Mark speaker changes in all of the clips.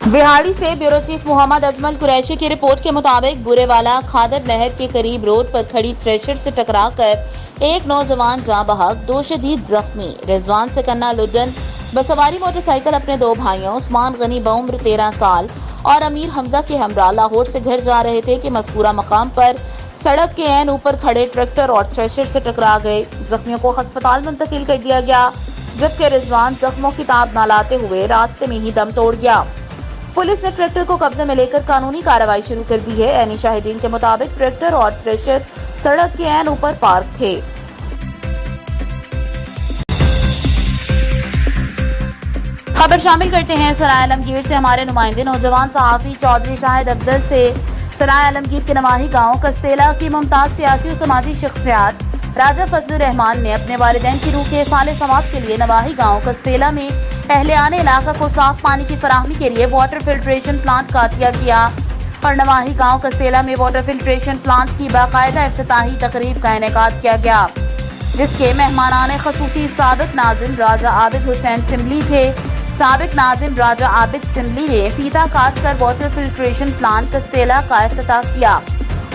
Speaker 1: विहाड़ी से bureau chief Mohammad Ajmal Qureshi की report के मुताबिक बुरेवाला खादर नहर के करीब रोड पर खड़ी थ्रेशर से टकराकर एक नौजवान जाँ बहक, दो शदीद जख्मी। रिजवान से कन्ना लुदन बसवारी मोटरसाइकिल अपने दो भाइयों उस्मान गनी बउम्र 13 साल और अमीर हमजा के हमरा लाहौर से घर जा रहे थे कि मज़कूरा मकाम पर सड़क के ऐन ऊपर खड़े ट्रैक्टर और थ्रेशर से टकरा गए। जख्मियों को अस्पताल मुंतकिल कर दिया गया, जबकि रिजवान जख्मों की ताब न लाते हुए रास्ते में ही दम तोड़ गया। पुलिस ने ट्रैक्टर को कब्जे में लेकर कानूनी कार्रवाई शुरू कर दी है। ऐनी शाहिदीन के मुताबिक ट्रैक्टर और थ्रेशर सड़क के ऐन ऊपर पार्क थे। खबर शामिल करते हैं सराय आलमगीर से। हमारे नुमाइंदे नौजवान सहाफ़ी चौधरी शाहिद अफजल से सराय आलमगीर के नवाही गांव कस्तेला की मुमताज सियासी और समाजी शख्सियत राजा फजलुर रहमान ने अपने वालिदैन की रूह के साले सवाब के लिए नवाही गांव कस्तेला में अहलियाने इलाका को साफ पानी की फराहमी के लिए वाटर फिल्ट्रेशन प्लांट का अतिया किया और नवाही गांव कस्तेला में वाटर फिल्ट्रेशन प्लांट की बाकायदा इफ्तिताही तकरीब का इनेकाद किया गया, जिसके मेहमानाने खसूसी साबिक नाज़िम राजा आबिद हुसैन सिमली थे। साबिक नाज़िम राजा आबिद सिमली ने फीता काट कर वाटर फिल्ट्रेशन प्लांट कस्तेला का इफ्तिताह किया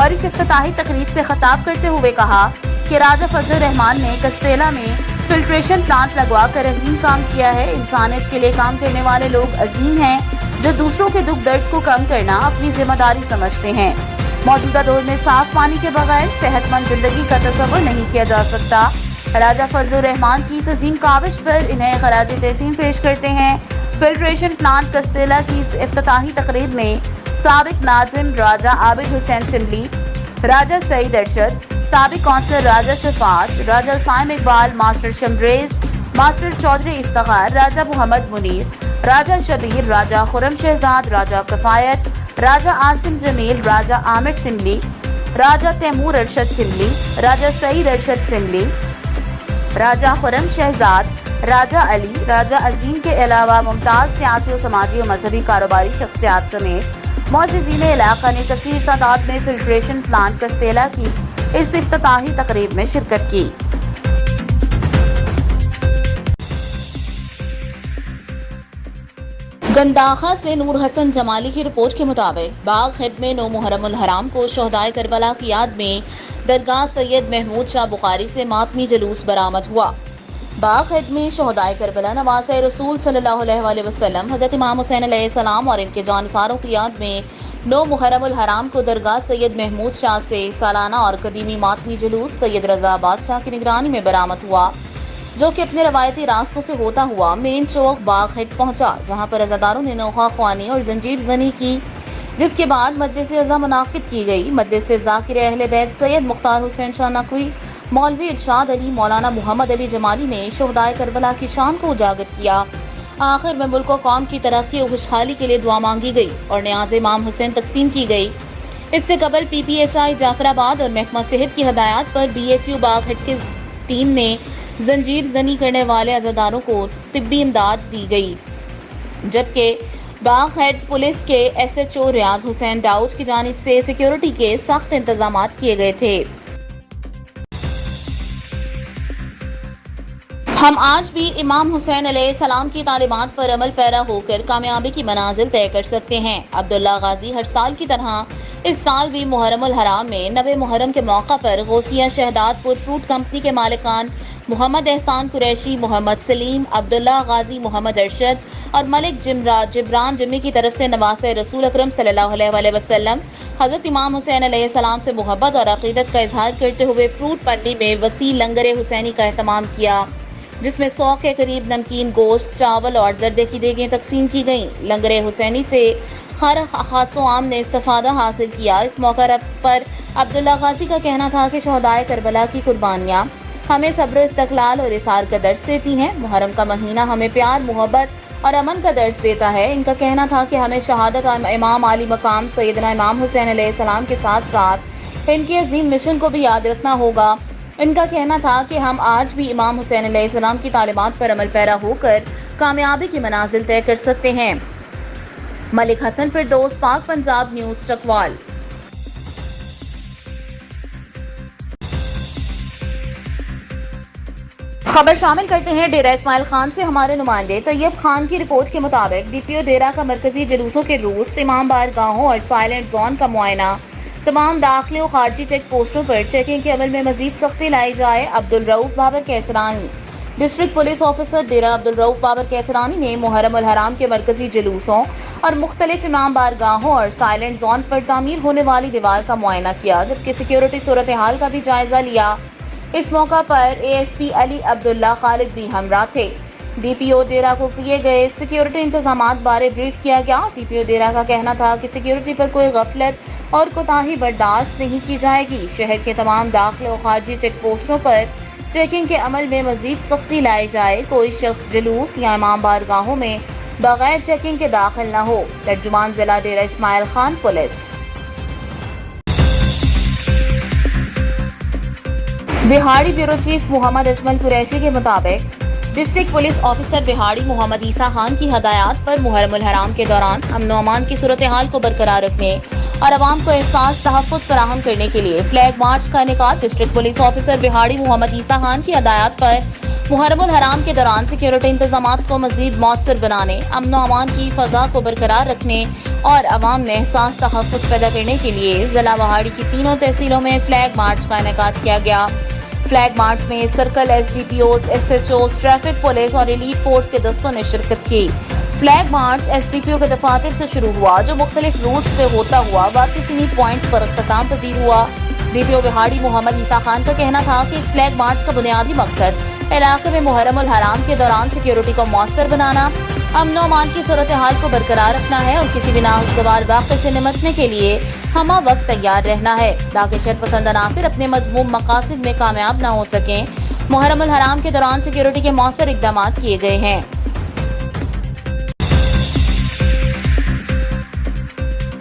Speaker 1: और इस इफ्तिताही तकरीब से खिताब करते हुए कहा कि राजा फजलुर रहमान ने कस्तेला में फिल्ट्रेशन प्लांट लगवा कर अजीम काम किया है। इंसानियत के लिए काम करने वाले लोग अजीम हैं, जो दूसरों के दुख दर्द को कम करना अपनी जिम्मेदारी समझते हैं। मौजूदा दौर में साफ पानी के बगैर सेहतमंद जिंदगी का तसव्वुर नहीं किया जा सकता। राजा फजलुर रहमान की इस अजीम काविश पर इन्हें खराज तहसीन पेश करते हैं। फिल्ट्रेशन प्लांट कस्तेला की इस इफ्तिताही तकरीब में साबिक नाज़िम राजा आबिद हुसैन सिमली, राजा सईद अरशद, साबिक कौंसलर राजा शफात, राजा साइम इकबाल, मास्टर शमरेज, मास्टर चौधरी इफ्तिखार, राजा मोहम्मद मुनीर, राजा शबीर, राजा खुरम शहजाद, राजा कफायत, राजा आसिम जमील, राजा आमिर सिमली, राजा तैमूर अरशद सिमली, राजा सईद अरशद सिमली, राजा खुरम शहजाद, राजा अली, राजा अजीम के अलावा मुमताज सियासी और समाजी और मजहबी कारोबारी शख्सियात समेत मुअज़्ज़िज़ीन इलाका ने कसीर तादाद में फिल्ट्रेशन प्लांट कस्तेला की इस इफ्तिताही तकरीब में शिरकत की। गंदाखा से नूर हसन जमाली की रिपोर्ट के मुताबिक बाग हेड में 9 मुहर्रमुल हराम को शोहदाए करबला की याद में दरगाह सैयद महमूद शाह बुखारी से मातमी जुलूस बरामद हुआ। बाग हेड में शोहदाए करबला नवासे रसूल सल्लल्लाहु अलैहि वसल्लम हज़रत इमाम हुसैन अलैहिस्सलाम और इनके जानसारों की याद में 9 मुहर्रमुल हराम को दरगाह सैयद महमूद शाह से सालाना और कदीमी मातमी जुलूस सैयद रजा बादशाह की निगरानी में बरामद हुआ, जो कि अपने रवायती रास्तों से होता हुआ मेन चौक बाग हेड पहुंचा, जहां पर अज़ादारों ने नौखा ख्वानी और जंजीर जनी की, जिसके बाद मजलिस अज़ा मुनाकिद की गई। मजलिस ज़ाकिर अहले बैत सैयद मुख्तार हुसैन शाह नकवी, मौलवी इरशाद अली, मौलाना मोहम्मद अली जमाली ने शोहदाए करबला की शान को उजागर किया। आखिर में मुल्क और कौम की तरक्की और खुशहाली के लिए दुआ मांगी गई और न्याज़ इमाम हुसैन तकसीम की गई। इससे कबल PPHI जाफराबाद और महकमा सेहत की हदायत पर BHU बाग हेड की टीम ने जंजीर जनी करने वाले अज़ादारों को तिब्बी इमदाद दी गई, जबकि बाग हेड पुलिस के SHO रियाज हुसैन दाऊद की जानिब से सिक्योरिटी के सख्त इंतजाम किए गए थे। हम आज भी इमाम हुसैन अलैहिस्सलाम की तालीमात पर अमल पैरा होकर कामयाबी की मनाजिल तय कर सकते हैं। अब्दुल्ला गाजी हर साल की तरह इस साल भी मुहर्रमुल हराम में 9 मुहर्रम के मौका पर गौसिया शहदादपुर फ्रूट कंपनी के मालिकान मोहम्मद एहसान कुरैशी, मोहम्मद सलीम, अब्दुल्ला गाजी, मोहम्मद अरशद और मलिक जिब्रान जिम्मी की तरफ से नवासे रसूल अकरम सल्लल्लाहु अलैहि वसल्लम हज़रत इमाम हुसैन अलैहिस्सलाम से मोहब्बत और अक़ीदत का इजहार करते हुए फ्रूट मंडी में वसी लंगर हुसैनी का एहतमाम किया, जिसमें 100 के करीब नमकीन, गोश्त, चावल और जर्दे की देगें तकसीम की गईं। लंगर हुसैनी से हर खासो आम ने इस्तिफादा हासिल किया। इस मौका पर अब्दुल्ला गाजी का कहना था कि शोहदाए करबला की कुर्बानियाँ हमें सब्र, इस्तक़लाल और इसार का दर्स देती हैं। मुहर्रम का महीना हमें प्यार, मोहब्बत और अमन का दर्स देता है। इनका कहना था कि हमें शहादत इमाम आली मकाम सैयदना इमाम हुसैन अलैहिस्सलाम के साथ साथ इनके अजीम मिशन को भी याद रखना होगा। इनका कहना था कि हम आज भी इमाम हुसैन अलैहिस्सलाम की तालीमात पर अमल पैरा होकर कामयाबी की मनाजिल तय कर सकते हैं। मलिक हसन फिरदौस, पाक पंजाब न्यूज़, चकवाल। खबर शामिल करते हैं डेरा इस्माइल खान से हमारे नुमाइंदे तैयब खान की रिपोर्ट के मुताबिक डीपीओ डेरा का मरकजी जुलूसों के रूट्स, इमाम बारगाहों और साइलेंट जोन का मुआयना, तमाम दाखिले और खारजी चेक पोस्टों पर चेकिंग के अमल में मजीद सख्ती लाई जाए। Abdul Rauf Babar Kaisrani, district police officer Dera Abdul Rauf Babar Kaisrani ने मुहर्रम उल हराम के मरकजी जुलूसों और मुख्तलिफ इमाम बारगाहों और साइलेंट जोन पर तामीर होने वाली दीवार का मुआयना किया, जबकि सिक्योरिटी सूरत हाल का भी जायजा लिया। इस मौका पर एएसपी अली अब्दुल्ला खालिद भी हमरा थे। डीपीओ डेरा को किए गए सिक्योरिटी इंतजामात बारे ब्रीफ किया गया। डीपीओ डेरा का कहना था कि सिक्योरिटी पर कोई गफलत और कोताही बर्दाश्त नहीं की जाएगी। शहर के तमाम दाखिले और खारजी चेक पोस्टों पर चेकिंग के अमल में मजीद सख्ती लाई जाए। कोई शख्स जुलूस या इमाम बारगाहों में बगैर चेकिंग के दाखिल न हो। तर्जुमान जिला डेरा इस्माइल खान पुलिस। बिहाड़ी ब्यूरो चीफ मोहम्मद अजमल कुरैशी के मुताबिक डिस्ट्रिक्ट पुलिस ऑफिसर बिहाड़ी मोहम्मद ईसा खान की हदायत पर मुहर्रम उल हराम के दौरान अमन व अमान की सूरत हाल को बरकरार रखने और अवाम को एहसास तहफ़्फ़ुज़ फराहम करने के लिए फ्लैग मार्च का इनेकाद। डिस्ट्रिक्ट पुलिस ऑफिसर बिहाड़ी मोहम्मद ईसा खान की हदायत पर मुहर्रम उल हराम के दौरान सिक्योरिटी इंतजामात को मज़ीद मौसर बनाने, अमन व अमान की फ़ज़ा को बरकरार रखने और अवाम में एहसास तहफ़्फ़ुज़ पैदा करने के लिए ज़िला बिहाड़ी की तीनों तहसीलों में फ्लैग मार्च का इनेकाद किया गया। फ्लैग मार्च में सर्कल एसडीपीओज, एसएचओज, ट्रैफिक पुलिस और एलीट फोर्स के दस्तों ने शिरकत की। फ्लैग मार्च एसडीपीओ के दफातर से शुरू हुआ, जो मुख्तलिफ रूट से होता हुआ वापसी पॉइंट पर अख्ताम पजीर हुआ। डीपीओ बिहाड़ी मोहम्मद ईसा खान का कहना था कि इस फ्लैग मार्च का बुनियादी मकसद इलाके में मुहर्रम उल हराम के दौरान सिक्योरिटी को मौसर बनाना, अमन व अमान की सूरत हाल को बरकरार रखना है और किसी भी नागवार वाक़े से निपटने के लिए हमा वक्त तैयार रहना है, ताकि शरपसंद अनासिर अपने मज़मूम मकासद में कामयाब न हो सकें। मुहर्रम उल हराम के दौरान सिक्योरिटी के मौसर इक़दाम किए गए हैं।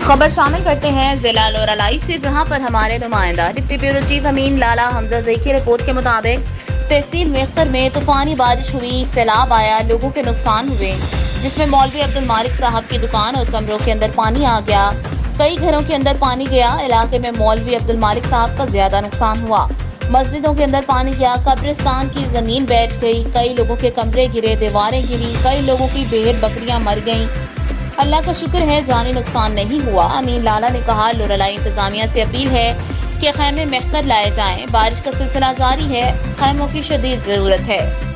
Speaker 1: खबर शामिल करते हैं जिला लोरालाई से, जहां पर हमारे नुमाइंदा डिप्टी ब्यूरो चीफ अमीन लाला हमजा ज़ई की रिपोर्ट के मुताबिक तहसील मेख्तर में तूफानी बारिश हुई, सैलाब आया, लोगों के नुकसान हुए, जिसमें मौलवी अब्दुल मालिक साहब की दुकान और कमरों के अंदर पानी आ गया। कई घरों के अंदर पानी गया। इलाके में मौलवी अब्दुल मालिक साहब का ज्यादा नुकसान हुआ। मस्जिदों के अंदर पानी गया, कब्रिस्तान की जमीन बैठ गई, कई लोगों के कमरे गिरे, दीवारें गिरी, कई लोगों की भेड़ बकरियां मर गईं। अल्लाह का शुक्र है जानी नुकसान नहीं हुआ। अमीन लाला ने कहा, लोरालाई इंतजामिया से अपील है कि खैमे मेख्तर लाए जाएं। बारिश का सिलसिला जारी है, खैमों की शदीद जरूरत है।